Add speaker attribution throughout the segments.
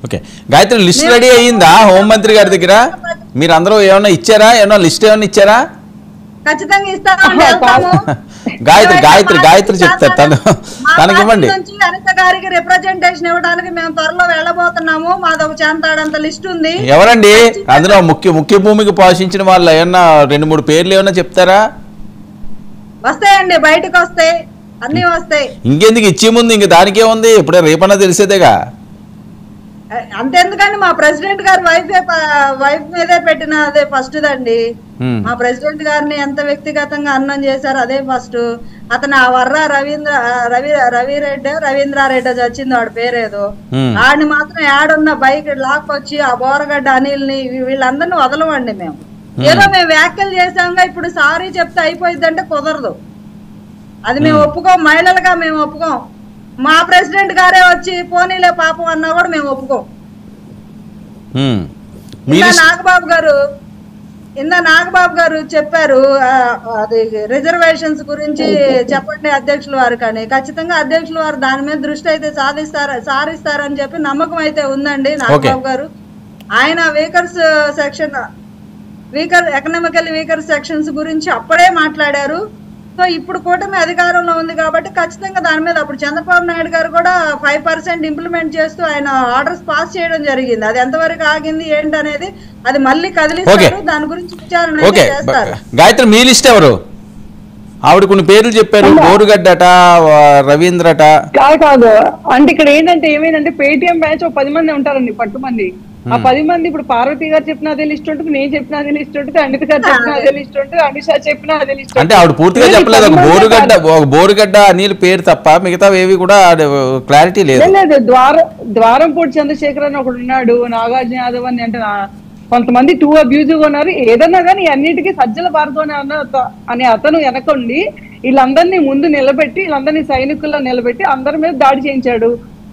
Speaker 1: Okay Gayatri list ready అయ్యిందా హోంమంత్రి గారి దగ్గర? మీరు అందరూ ఏమన్నా ఇచ్చారా? ఏమన్నా లిస్ట్ ఏమన్నా ఇచ్చారా?
Speaker 2: ఖచ్చితంగా ఇస్తామండి.
Speaker 1: గాయత్రి గాయత్రి గాయత్రి చెప్తారు తనకి ఇవ్వండి.
Speaker 2: అనిత గారికి రిప్రజెంటేషన్ ఇవ్వడానికి మేము త్వరలో వెళ్ళబోతున్నాము. మాది ఒక చాంతాడంత లిస్ట్ ఉంది.
Speaker 1: ఎవరండి అందులో ముఖ్య భూమికి పోషించిన వాళ్ళు? ఏమన్నా 2-3 పేర్లు ఏమన్నా చెప్తారా?
Speaker 2: వస్తాయండి, బయటకు వస్తాయి, అన్ని వస్తాయి.
Speaker 1: ఇంకెందుకు ఇచ్చే ముందు ఇంక దానికే ఉంది, ఇప్పుడే రేపన్నా తెలిసేదేగా.
Speaker 2: అంతెందుకండి, మా ప్రెసిడెంట్ గారి వైఫ్ మీదే పెట్టిన అదే ఫస్ట్ దండి. మా ప్రెసిడెంట్ గారిని ఎంత వ్యక్తిగతంగా అన్నం చేశారు అదే ఫస్ట్. అతను ఆ వర్ర రవీంద్రారెడ్డి వచ్చింది వాడి పేరేదో, ఆడిని మాత్రం యాడున్న బైక్ లాక్కొచ్చి ఆ బోరగడ్డ అనిల్ని వీళ్ళందరినీ వదలమండి మేము. ఏదో మేము వ్యాఖ్యలు చేసాంగా ఇప్పుడు సారీ చెప్తే అయిపోయింది అంటే కుదరదు. అది మేము ఒప్పుకోం, మహిళలుగా మేము ఒప్పుకోం. మా ప్రెసిడెంట్ గారే వచ్చి పోనీలే పాపం అన్నా కూడా మేము ఒప్పుకోం. నాగబాబు గారు చెప్పారు అది రిజర్వేషన్స్ గురించి చెప్పండి అధ్యక్షుల వారు కానీ. ఖచ్చితంగా అధ్యక్షుల వారు దాని మీద దృష్టి అయితే సారిస్తారని చెప్పి నమ్మకం అయితే ఉందండి. నాగబాబు గారు ఆయన ఎకనామికల్ వీకర్ సెక్షన్స్ గురించి అప్పుడే మాట్లాడారు. సో ఇప్పుడు కూటమి అధికారంలో ఉంది కాబట్టి ఖచ్చితంగా దాని మీద అప్పుడు చంద్రబాబు నాయుడు గారు కూడా 5% ఇంప్లిమెంట్ చేస్తూ ఆయన ఆర్డర్స్ పాస్ చేయడం జరిగింది. అది ఎంతవరకు ఆగింది ఏంటనేది అది మళ్ళీ కదిలిస్తారు, దాని గురించి విచారణ చేస్తారు.
Speaker 1: గాయత్రి మీ లిస్ట్ ఎవరు? ఆవిడ కొన్ని పేర్లు చెప్పారు, బోరుగడ్డట, రవీంద్రట.
Speaker 3: కాదు అంటే ఇక్కడ ఏంటంటే ఏమైందంటే పేటిఎం బ్యాచ్ 10 మంది ఉంటారండి, పట్టుమంది. ఆ 10 మంది ఇప్పుడు పార్వతి గారు చెప్పిన అదే లిస్ట్ ఉంటుంది, నేను చెప్పిన అదే లిస్ట్ ఉంటుంది, అనిత గారు చెప్పిన అదే లిస్ట్ ఉంటుంది, అమిత్ షా చెప్పిన అదే లిస్ట్.
Speaker 1: అంటే ఆవిడ పూర్తిగా చెప్పలేదు, బోరుగడ్డ అనిల్ పేరు తప్ప మిగతా ఏవి కూడా క్లారిటీ లేదు.
Speaker 3: ద్వారంపూడి చంద్రశేఖర్ అని ఒకడు ఉన్నాడు, నాగార్జున యాదవ్ అని. అంటే కొంతమంది టూ అబ్యూజివ్ ఉన్నారు. ఏదన్నా కానీ అన్నిటికీ సజ్జల భార్గవ అనే అతను వెనకండి వీళ్ళందరినీ ముందు నిలబెట్టి వీళ్ళందరినీ సైనికుల్లో నిలబెట్టి అందరి మీద దాడి చేయించాడు.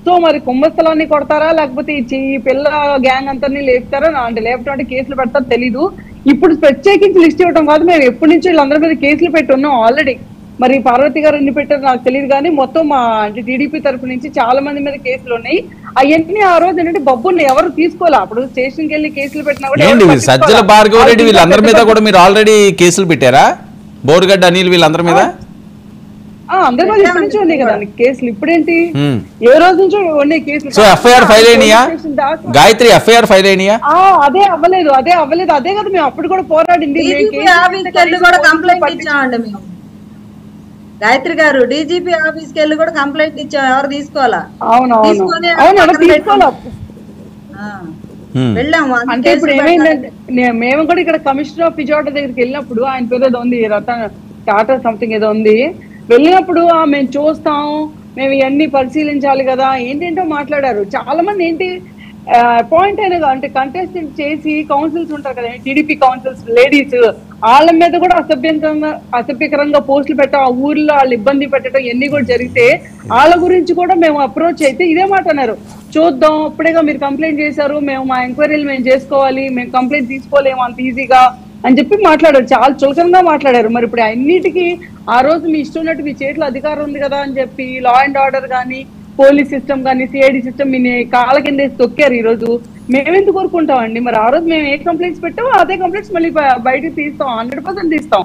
Speaker 3: సో మరి కుంభస్థలాన్ని కొడతారా లేకపోతే ఈ పిల్ల గ్యాంగ్ అంతని లేపుతారా అంటే లేపటం కేసులు పెడతారో తెలీదు. ఇప్పుడు ప్రత్యేకించి లిస్ట్ ఇవ్వడం కాదు, మేము ఎప్పటి నుంచో వీళ్ళందరి మీద కేసులు పెట్టి ఉన్నాం ఆల్రెడీ. మరి పార్వతి గారు ఎన్ని పెట్టారో నాకు తెలియదు కానీ మొత్తం మా అంటే టీడీపీ తరఫు నుంచి చాలా మంది మీద కేసులు ఉన్నాయి. అవన్నీ ఆ రోజు ఏంటంటే బబ్బుని ఎవరు తీసుకోవాలి. అప్పుడు స్టేషన్కి వెళ్ళి కేసులు పెట్టినా కూడా
Speaker 1: సజ్జల భార్గవ రెడ్డి వీళ్ళందరి మీద కూడా మీరు ఆల్రెడీ కేసులు పెట్టారా? బోరుగడ్డ అనిల్ వీళ్ళందరి మీద
Speaker 3: అందరి మీద ఎప్పటి నుంచి ఉన్నాయి కదా కేసులు, ఇప్పుడేంటి ఏ రోజు నుంచో ఉన్నాయి కేసులు.
Speaker 1: సో ఎఫ్ఐఆర్ ఫైల్ అయినాయా గాయత్రి? ఎఫ్ఐఆర్ ఫైల్ అయినాయా?
Speaker 3: అదే అవ్వలేదు అదే కదా మేము అప్పుడు కూడా పోరాడింది.
Speaker 2: గాయత్రి గారు డీజీపీ ఆఫీస్కి వెళ్ళి కూడా కంప్లైంట్ ఇచ్చాం, ఎవరు తీసుకోవాలా? వెళ్ళాము.
Speaker 3: అంటే ఇప్పుడు ఏమైందంటే మేము కూడా ఇక్కడ కమిషనర్ ఆఫ్ విజయవాడ దగ్గరికి వెళ్ళినప్పుడు ఆయన పేరు ఏదో ఉంది, టాటా సంథింగ్ ఏదో ఉంది. వెళ్ళినప్పుడు మేము చూస్తాం, మేము ఇవన్నీ పరిశీలించాలి కదా ఏంటేంటో మాట్లాడారు. చాలా మంది ఏంటి అపాయింట్ అయిన అంటే కంటెస్టెంట్ చేసి కౌన్సిల్స్ ఉంటారు కదా టీడీపీ కౌన్సిల్స్ లేడీస్, వాళ్ళ మీద కూడా అసభ్యకరంగా పోస్టులు పెట్టడం, ఆ ఊర్లో వాళ్ళు ఇబ్బంది పెట్టడం ఇవన్నీ కూడా జరిగితే వాళ్ళ గురించి కూడా మేము అప్రోచ్ అయితే ఇదే మాట అన్నారు, చూద్దాం ఇప్పుడేగా మీరు కంప్లైంట్ చేశారు, మేము మా ఎంక్వైరీలు మేము చేసుకోవాలి, మేము కంప్లైంట్ తీసుకోలేము అంత ఈజీగా అని చెప్పి మాట్లాడారు. చాలా చులకనగా మాట్లాడారు. మరి ఇప్పుడు అన్నిటికీ ఆ రోజు మీ ఇష్టం ఉన్నట్టు మీ చేతిలో అధికారం ఉంది కదా అని చెప్పి లా అండ్ ఆర్డర్ కానీ పోలీస్ సిస్టమ్ కానీ సిఐడి సిస్టమ్ మీ కాళ్ళ కింద తొక్కారు. ఈ రోజు మేమెందుకు కోరుకుంటామండి? మరి ఆ రోజు మేము ఏ కంప్లైంట్స్ పెట్టామో అదే కంప్లైంట్స్ మళ్ళీ బయటకు తీస్తాం, 100% తీస్తాం.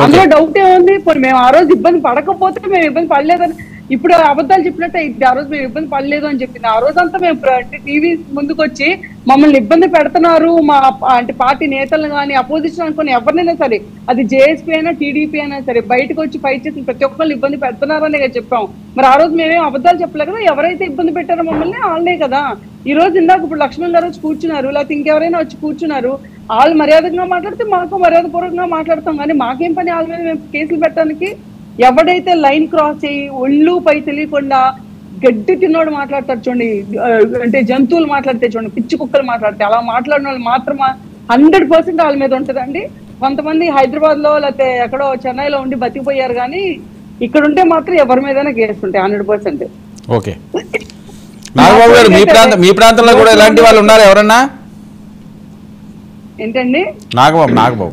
Speaker 3: అందులో డౌట్ ఏముంది? మేము ఆ రోజు ఇబ్బంది పడకపోతే మేము ఇబ్బంది పడలేదని ఇప్పుడు అబద్ధాలు చెప్పినట్టే ఆ రోజు మేము ఇబ్బంది పడలేదు అని చెప్పింది. ఆ రోజంతా మేము టీవీ ముందుకు వచ్చి మమ్మల్ని ఇబ్బంది పెడుతున్నారు మా అంటే పార్టీ నేతలను కానీ అపోజిషన్ అనుకుని ఎవరినైనా సరే, అది జేఎస్పీ అయినా టీడీపీ అయినా సరే, బయటకు వచ్చి ఫైట్ చేసిన ప్రతి ఒక్కళ్ళు ఇబ్బంది పెడుతున్నారనే చెప్పాం. మరి ఆ రోజు మేమేం అబద్ధాలు చెప్పలే కదా, ఎవరైతే ఇబ్బంది పెట్టారో మమ్మల్ని వాళ్ళే కదా. ఈ రోజు ఇందాక ఇప్పుడు లక్ష్మణ్ గారు వచ్చి కూర్చున్నారు, లేకపోతే ఇంకెవరైనా వచ్చి కూర్చున్నారు, వాళ్ళు మర్యాదగా మాట్లాడితే మాకు మర్యాదపూర్వకంగా మాట్లాడతాం. కానీ మాకేం పని వాళ్ళ మీద మేము కేసులు పెట్టడానికి? ఎవడైతే లైన్ క్రాస్ చేయి ఒళ్ళు పై తెలియకుండా గడ్డి తిన్నోడు మాట్లాడతారు చూడండి, అంటే జంతువులు మాట్లాడితే చూడండి, పిచ్చి కుక్కలు మాట్లాడితే అలా మాట్లాడిన వాళ్ళు మాత్రం 100% వాళ్ళ మీద ఉంటుందండి. కొంతమంది హైదరాబాద్ లో లేకపోతే ఎక్కడో చెన్నైలో ఉండి బతికిపోయారు, కానీ ఇక్కడ ఉంటే మాత్రం ఎవరి మీదైనా కేసు ఉంటాయి 100%.
Speaker 1: ఓకే నాగబాబు గారు మీ ప్రాంతంలో కూడా ఇలాంటి వాళ్ళు ఉన్నారు ఎవరన్నా?
Speaker 3: ఏంటండి?
Speaker 1: నాగబాబు